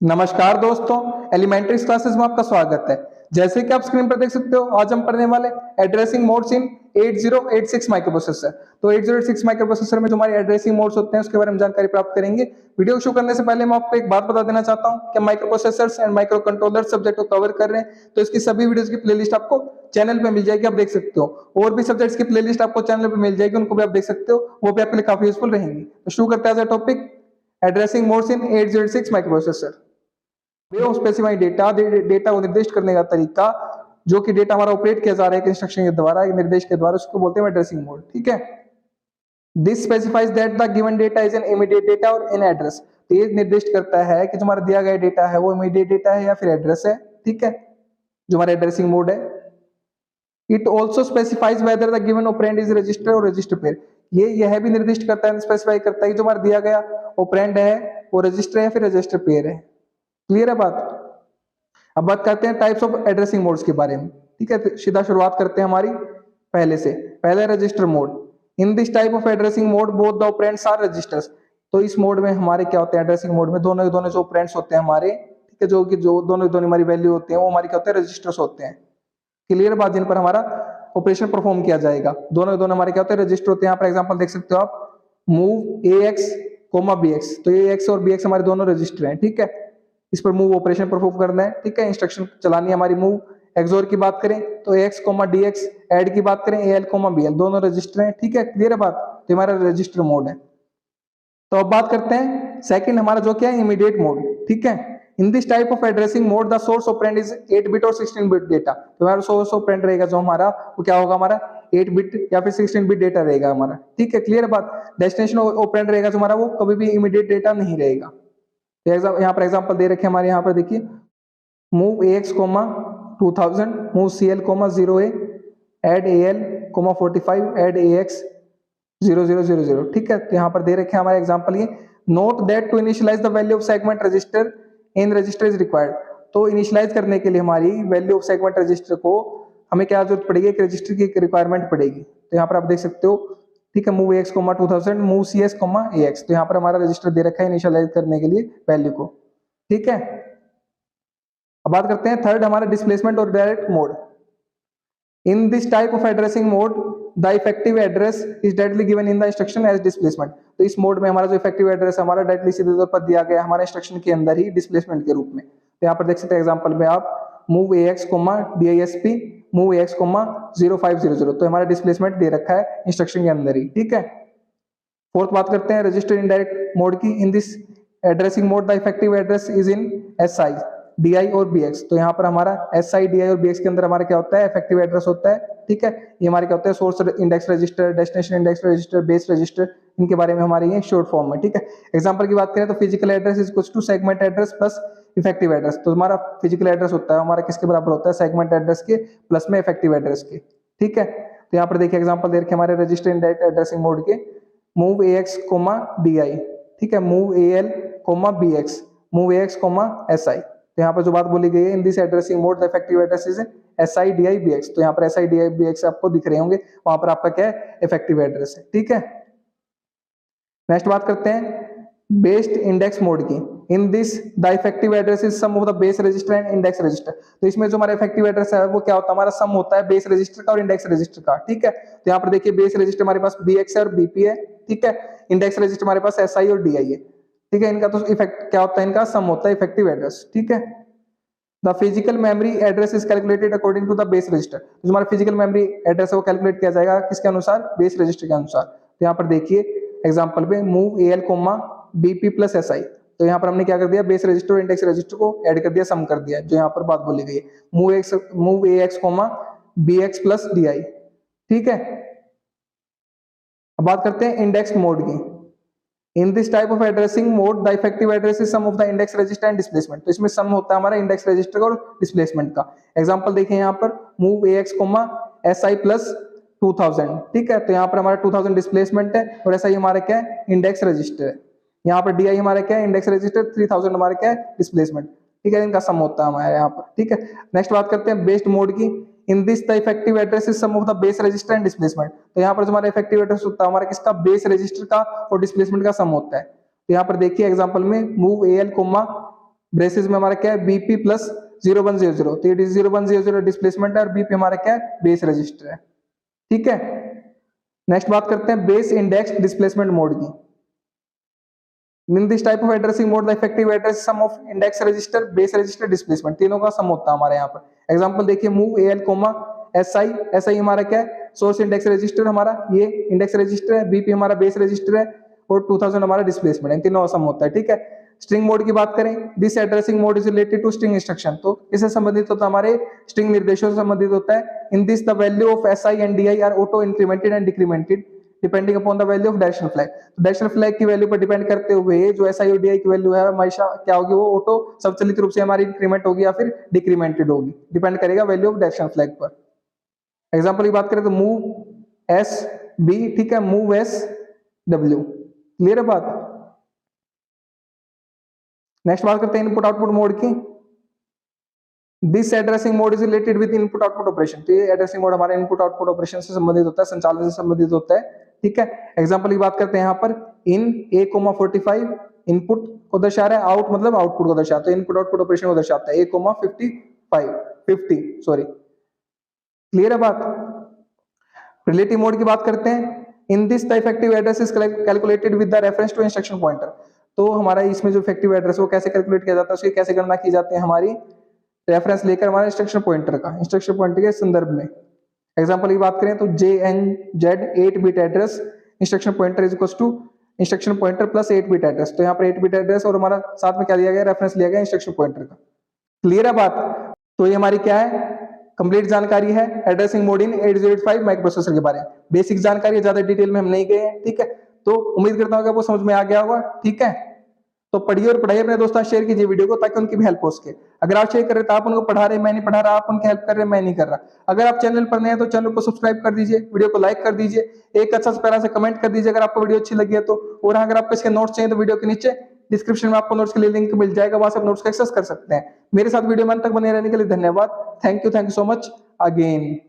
नमस्कार दोस्तों, elementary classes में आपका स्वागत है। जैसे कि आप स्क्रीन पर देख सकते हो, आज हम पढ़ने वाले एड्रेसिंग मोड्स इन 8086 माइक्रोप्रोसेसर। तो 8086 माइक्रोप्रोसेसर में जो हमारे एड्रेसिंग मोड्स होते हैं उसके बारे में जानकारी प्राप्त करेंगे। वीडियो शुरू करने से पहले मैं आपको एक बात बता देना चाहता हूं कि microprocessors and micro controller subject को कवर कर रहे हैं, तो इसकी सभी वीडियोस की प्लेलिस्ट आपको चैनल पे मिल जाएगी, आप देख सकते हो। और भी सब्जेक्ट्स की प्लेलिस्ट आपको चैनल पे मिल जाएगी, उनको भी आप देख सकते हो, वो भी आपके लिए काफी यूजफुल रहेंगी। तो शुरू करते हैं आज टॉपिक एड्रेसिंग मोड्स इन 8086 माइक्रोप्रोसेसर। स्पेसिफाई डेटा डेटा को निर्दिष्ट करने का तरीका, जो कि डेटा हमारा ऑपरेट किया जा रहा है इंस्ट्रक्शन के द्वारा, निर्देश के द्वारा, उसको बोलते हैं एड्रेसिंग मोड। ठीक है, this specifies that the given data is an immediate data और इन एड्रेस। तो ये निर्दिष्ट करता है कि जो हमारा दिया गया डेटा है वो इमीडिएट डेटा है या फिर एड्रेस है। ठीक है, जो हमारा एड्रेसिंग मोड है। It also specifies whether the given operand is register और रजिस्टर पेयर। ये यह भी निर्दिष्ट करता है, स्पेसिफाई करता है कि जो हमारा दिया गया ऑपरेंड है वो रजिस्टर है या फिर रजिस्टर पेयर है। क्लियर है बात। अब बात करते हैं टाइप्स ऑफ एड्रेसिंग मोड्स के बारे में। ठीक है, सीधा शुरुआत करते हैं हमारी पहले से। पहले register mode. In this type of addressing mode both the operands are registers. तो इस मोड में हमारे क्या होते हैं, एड्रेसिंग मोड में दोनों दोनों जो ऑपरेंड्स होते हैं हमारे, ठीक है, जो दोनों दोनों हमारी वैल्यू होती है वो हमारी क्या होते हैं, रजिस्टर्स होते हैं। क्लियर बात, जिन पर हमारा ऑपरेशन परफॉर्म किया जाएगा। दोनों दोनों हमारे क्या होते हैं, रजिस्टर होते हैं। यहाँ पर एग्जांपल देख सकते हो आप, मूव AX, BX। तो AX और BX हमारे दोनों रजिस्टर हैं। ठीक है, इस पर मूव ऑपरेशन परफॉर्म करना है। ठीक है, इंस्ट्रक्शन चलानी है हमारी मूव। एक्सओर की बात करें तो AX, DX, ऐड की बात करें AL, BL, दोनों रजिस्टर हैं। ठीक है, क्लियर है बात। तो हमारा रजिस्टर मोड है। तो अब बात करते हैं सेकंड हमारा, जो क्या है, इमीडिएट मोड। ठीक है, in this type of addressing mode the source operand is 8 bit और 16 बिट डेटा। तो हमारा सोर्स ऑपरेंड रहेगा जो हमारा, वो क्या होगा, हमारा 8 बिट या फिर 16 बिट डेटा रहेगा हमारा। ठीक है, क्लियर है बात। डेस्टिनेशन ऑपरेंड रहेगा जो हमारा, वो कभी भी इमीडिएट डेटा नहीं रहेगा। यहाँ पर एग्जांपल दे रखे हमारे, यहाँ पर देखिए, move AX, 2000, move CL, 0A, add AL, 45, add AX, 0000। ठीक है, तो यहाँ पर दे रखे हमारे एग्जांपल ये। Note that to initialize the value of segment register in register is required. तो इनिशियलाइज करने के लिए हमारी वैल्यू ऑफ सेगमेंट रजिस्टर को हमें क्या जरूरत पड़ेगी, एक रजिस्टर की रिक्वायरमेंट पड़ेगी। तो यहाँ पर आप देख सकते हो, ठीक है, move AX, 2000, move CS, AX। तो यहाँ पर हमारा रजिस्टर दे रखा है इनिशियलाइज करने के लिए वैल्यू को। ठीक है, अब बात करते हैं थर्ड हमारा, डिस्प्लेसमेंट और direct mode. In this type of addressing mode the effective address is directly given in the instruction as displacement. तो इस मोड में हमारा जो इफेक्टिव एड्रेस हमारा डायरेक्टली सीधे तौर पर दिया गया हमारे इंस्ट्रक्शन के अंदर ही, डिस्प्लेसमेंट के रूप में। तो यहाँ पर देख सकते हैं एग्जांपल में आप, move AX, DISP, move AX, 0500। तो हमारा डिस्प्लेसमेंट दे रखा है इंस्ट्रक्शन के अंदर ही। ठीक है, फोर्थ बात करते हैं रजिस्टर इनडायरेक्ट मोड की। In this addressing mode the effective address is in SI, DI और BX। तो यहाँ पर हमारा SI, DI और BX के अंदर हमारा क्या होता है, इफेक्टिव एड्रेस होता है। ठीक है, ये हमारे क्या होता है, source index register, destination index register, base register, इनके बारे में हमारे ये शॉर्ट फॉर्म में। ठीक है, एग्जांपल की बात करें तो physical address is equals to segment address plus effective address. तो हमारा फिजिकल एड्रेस होता है हमारा किसके बराबर होता है, सेगमेंट एड्रेस के प्लस में इफेक्टिव एड्रेस के। ठीक है, तो यहाँ पर देखिए एग्जांपल दे रखे हमारे रजिस्टर इनडायरेक्ट एड्रेसिंग मोड के। मूव AX, DI, ठीक है, move AL, BX, move AX, SI। तो यहाँ पर जो बात बोली गई है, in this addressing mode the effective address is SI, DI, BX। तो यहाँ पर SI, DI, BX आपको दिख रहे होंगे, वहां पर आपका क्या है, इफेक्टिव एड्रेस है। ठीक है, नेक्स्ट बात करते हैं बेस्ड इंडेक्स मोड की। In this the effective address is sum of the base register and index register. तो इसमें जो हमारा इफेक्टिव एड्रेस है वो क्या होता है, हमारा सम होता है बेस रजिस्टर का और इंडेक्स रजिस्टर का। ठीक है, तो यहाँ पर देखिए बेस रजिस्टर हमारे पास BX है और BP है। ठीक है, इंडेक्स रजिस्टर हमारे पास SI और DI है। ठीक है, इनका तो इफेक्ट क्या होता है, इनका सम होता है इफेक्टिव एड्रेस। ठीक है, the physical memory address is calculated according to the base register. जो हमारा फिजिकल मेमोरी एड्रेस है वो कैलकुलेट किया जाएगा किसके अनुसार, बेस रजिस्टर के अनुसार। तो यहाँ पर देखिए एग्जांपल पे, move AL, BP plus SI। तो यहाँ पर हमने क्या कर दिया, बेस रजिस्टर और इंडेक्स रजिस्टर को ऐड कर दिया, सम कर दिया, जो यहाँ पर बात बोली गई है। Move AX, BX plus DI। ठीक है, अब बात करते हैं इंडेक्स मोड की। In this type of addressing mode the effective address is sum of the index register and displacement. तो इसमें सम होता है हमारा इंडेक्स रजिस्टर का और डिस्प्लेसमेंट का। एग्जांपल देखिए यहाँ पर, मूव AX, SI प्लस 2000। ठीक है, तो यहाँ पर हमारा 2000 डिस्प्लेसमेंट है और SI हमारा क्या है, इंडेक्स रजिस्टर है। यहाँ पर DI हमारा क्या है, इंडेक्स रजिस्टर, 3000 हमारा क्या है, डिस्प्लेसमेंट। ठीक है, इनका सम होता है हमारे यहाँ पर। ठीक है, नेक्स्ट बात करते हैं बेस्ड मोड की। In this the effective address is sum of the base register and displacement. तो यहाँ पर जो हमारा इफेक्टिव एड्रेस होता है हमारा किसका, बेस रजिस्टर का और डिस्प्लेसमेंट का सम होता है। तो यहाँ पर देखिए एग्जांपल में, मूव AL, ब्रेसेस में हमारा क्या है बीपी प्लस 0100, तो ये 0100 डिस्प्लेसमेंट है और बीपी हमारा क्या है बेस रजिस्टर है, ठीक है। नेक्स्ट बात करते हैं बेस इंडेक्स डिस्प्लेसमेंट मोड की। In this type of addressing mode the effective address sum of index register base register displacement, तीनों का सम होता है हमारे यहाँ पर। एग्जांपल देखिए move L comma SI, SI हमारा क्या है सोर्स इंडेक्स रजिस्टर, हमारा ये इंडेक्स रजिस्टर है, बीपी हमारा बेस रजिस्टर है और 2000 हमारा डिस्प्लेसमेंट है, तीनों का सम होता है, ठीक है। स्ट्रिंग मोड की बात करें, this addressing mode is related to string instruction, तो इससे संबंधित होता है हमारे स्ट्रिंग निर्देशों से संबंधित होता है। In this the value of SI and DI are auto incremented and decremented depending upon the value of directional flag, तो डायरेक्शनल फ्लैग की वैल्यू पर डिपेंड करते हुए जो एसआई और डीआई की वैल्यू है हमेशा क्या होगी, वो ऑटो स्वचालित रूप से हमारी इंक्रीमेंट होगी या फिर डिक्रीमेंटेड होगी, डिपेंड करेगा वैल्यू ऑफ डायरेक्शनल फ्लैग पर। एग्जांपल की बात करें तो मूव एस बी, ठीक है, मूव एस डब्ल्यू, क्लियर है बात। नेक्स्ट बात करते हैं इनपुट आउटपुट मोड की। This addressing mode is related with input output operation, तो ये एड्रेसिंग मोड हमारे इनपुट आउटपुट ऑपरेशन से संबंधित होता है, संचालन से संबंधित होता है, ठीक है। एग्जांपल की बात करते हैं यहाँ पर इन A,45 इनपुट को दर्शा रहा है, आउट मतलब आउटपुट को दर्शाता है, इनपुट आउटपुट ऑपरेशन को दर्शाता है, A,50 सॉरी, क्लियर है बात। रिलेटिव मोड की बात करते हैं, in this the effective address is calculated with the reference to instruction pointer, तो हमारा इसमें जो इफेक्टिव एड्रेस वो कैसे कैलकुलेट किया जाता है, उसकी कैसे गणना की जाती है, हमारी रेफरेंस लेकर हमारे इंस्ट्रक्शन पॉइंटर का, इंस्ट्रक्शन पॉइंटर के संदर्भ में। एग्जांपल की बात करें तो JNZ 8 bit address instruction pointer is equal to instruction pointer plus 8 bit address, तो यहाँ पर 8 बिट एड्रेस और हमारा साथ में क्या दिया गया, रेफरेंस लिया गया इंस्ट्रक्शन पॉइंटर का, क्लियर है बात। तो ये हमारी क्या है कंप्लीट जानकारी है एड्रेसिंग मोड इन 8085 माइक्रोप्रोसेसर के बारे में, बेसिक जानकारी, ज्यादा डिटेल में हम नहीं गए हैं, ठीक है। तो उम्मीद करता हूँ कि आपको समझ में आ गया होगा, ठीक है। तो पढ़िए और पढ़ाइए, अपने दोस्तों शेयर कीजिए वीडियो को ताकि उनकी भी हेल्प हो सके। अगर आप शेयर कर रहे तो आप उनको पढ़ा रहे, मैं नहीं पढ़ा रहा, आप उनकी हेल्प कर रहे, मैं नहीं कर रहा। अगर आप चैनल पर नए हैं तो चैनल को सब्सक्राइब कर दीजिए, वीडियो को लाइक कर दीजिए, एक अच्छा सा प्यारा से कमेंट कर दीजिए अगर आपको वीडियो अच्छी लगी है तो। और अगर आपको इसके नोट्स चाहिए तो वीडियो के नीचे डिस्क्रिप्शन में आपको नोट्स के लिए लिंक मिल जाएगा, वहां से आप नोट्स को एक्सेस कर सकते हैं। मेरे साथ वीडियो में अंत तक बने रहने के लिए धन्यवाद। Thank you so much again.